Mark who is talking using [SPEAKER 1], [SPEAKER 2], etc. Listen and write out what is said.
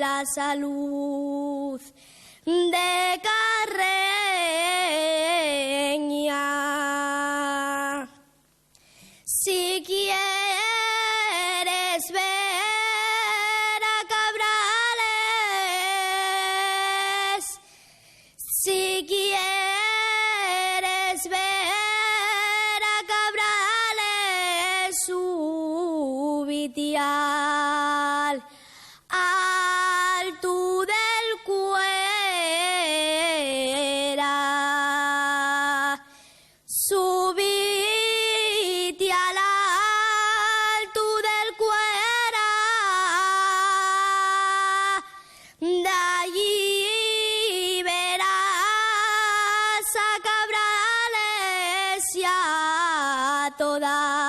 [SPEAKER 1] la salud de Carreña. Si quieres ver a Cabrales, si quieres ver a Cabrales, súbite al alto del Cuera, súbite al alto del Cuera, de allí verás a Cabrales y a todas